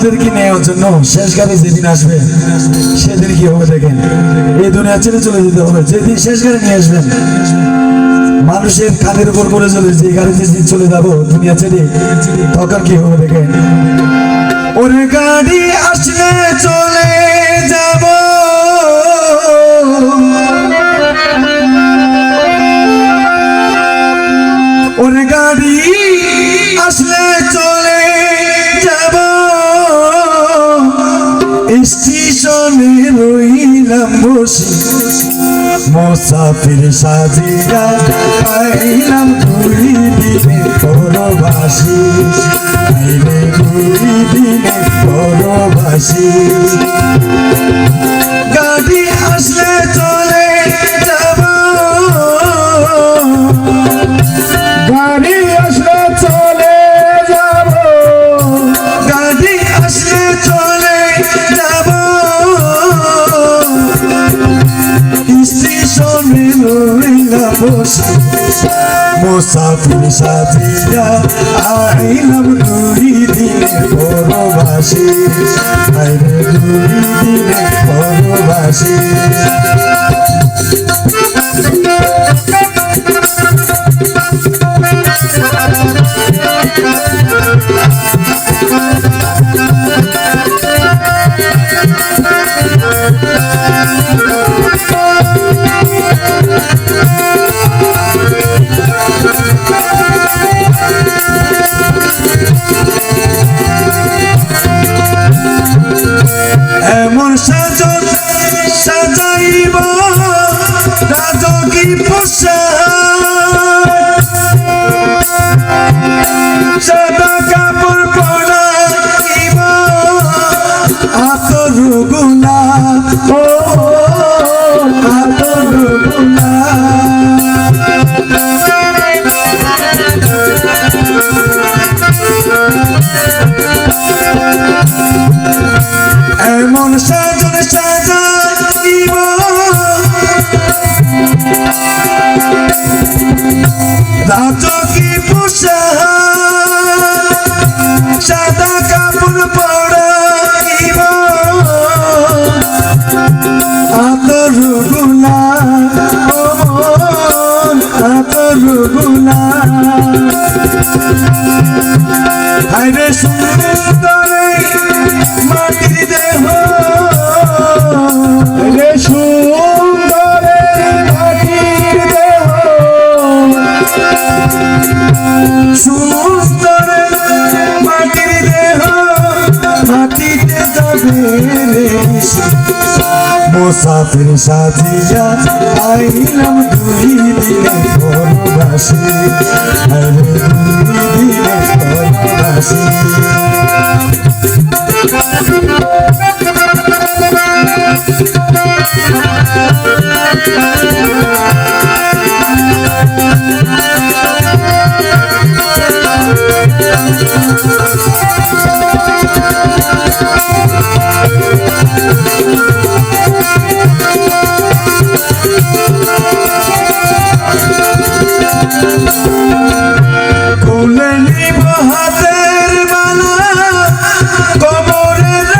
আমাদেরকে নেওয়ার জন্য শেষ গাড়ি যেদিন আসবে সেদিন কি হবে দেখেন, এই দুনিয়া ছেড়ে চলে যেতে হবে। যেদিন শেষ গাড়ি নিয়ে আসবেন, মানুষের কাঁধের উপর করে চলে যে গাড়িতে চলে যাবো দুনিয়া ছেড়ে, তখন কি হবে দেখেন। ওরে গাড়ি আসলে চলে যাব, ওরে গাড়ি আসলে চলে যাব, স্টেশনে রইলাম বসে মুসাফির সাজিয়া, পাইলাম 2 দিনে পরবাসী, পাইলে 2 দিনে পরবাসী। গাড়ি আসলে চলে যাব, গাড়ি আসলে চলে যাব, গাড়ি আসলে চলে যাব, স্টেশনে রইলাম বসে মুসাফির সাজিয়া, আইলাম 2 দিনে পরবাসী, আইলে 2 দিনে পরবাসী। এমন সাজন সাজাইব রাজকী পোশাক, সাদা কাপড় পরাইব আতর গোলাপ, ও আতর গোলাপ। এমন সাজন সাজাইব রাজকী পোশাক, সাদা কাপড় পরাইব আতর গোলাপ, আতর গোলাপ। আরে সুন্দরে মাটির দেহ, রে সুন্দরে মাটির দেহ, সুন্দরে মাটির দেহ, মাটিতে যাবে রে মুসাফির সাজিয়া, আইলাম 2 দিনে পরবাসী, আইলে 2 দিনে পরবাসী। খুলে নিব হাতের মালা, কবরের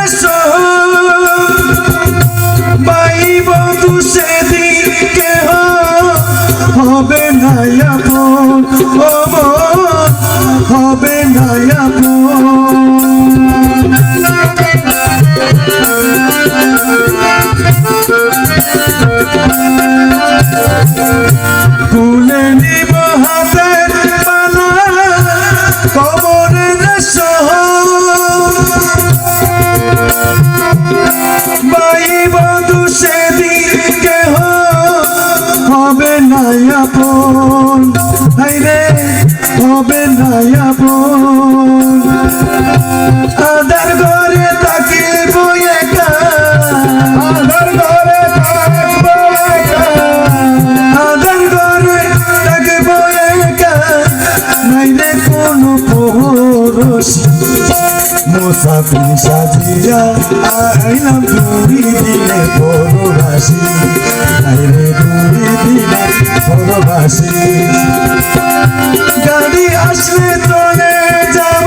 পাইব সেদিন কেহ হবে না আপন, হবে না আপন। খুলে নিব হাতের মালা, কবরের পাইব সেদিন কেহ হবে না আপন, হাইরে হবে না আপন। আধার ঘরে থাকিব একা, আধার ঘরে থাকিব একা, আধার ঘরে থাকিব একা, নাইলে কোনো পরশী। মুসাফির সাজিয়া আইলাম 2 দিনে পরবাসী, আইলে 2 দিনে পরবাসী। গাড়ি আসলে চলে যাব,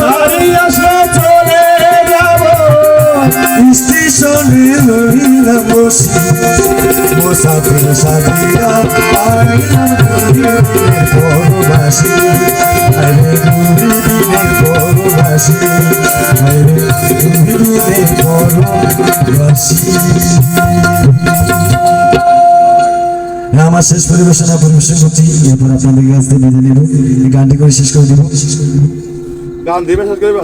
গাড়ি আসলে চলে স্টেশনে রইলাম বসি মুসাফির সাথীরা আইলাম দুদিনের পরবাসী আরে দুদিনের পরবাসী আরে দুদিনের পরবাসী। আমার শেষ পরিবেশন করছি, এরপর আপনাদের কাছ থেকে বিদায় নেব, এই গানটি করে শেষ করে দিব। গান দিবে শেষ করবে।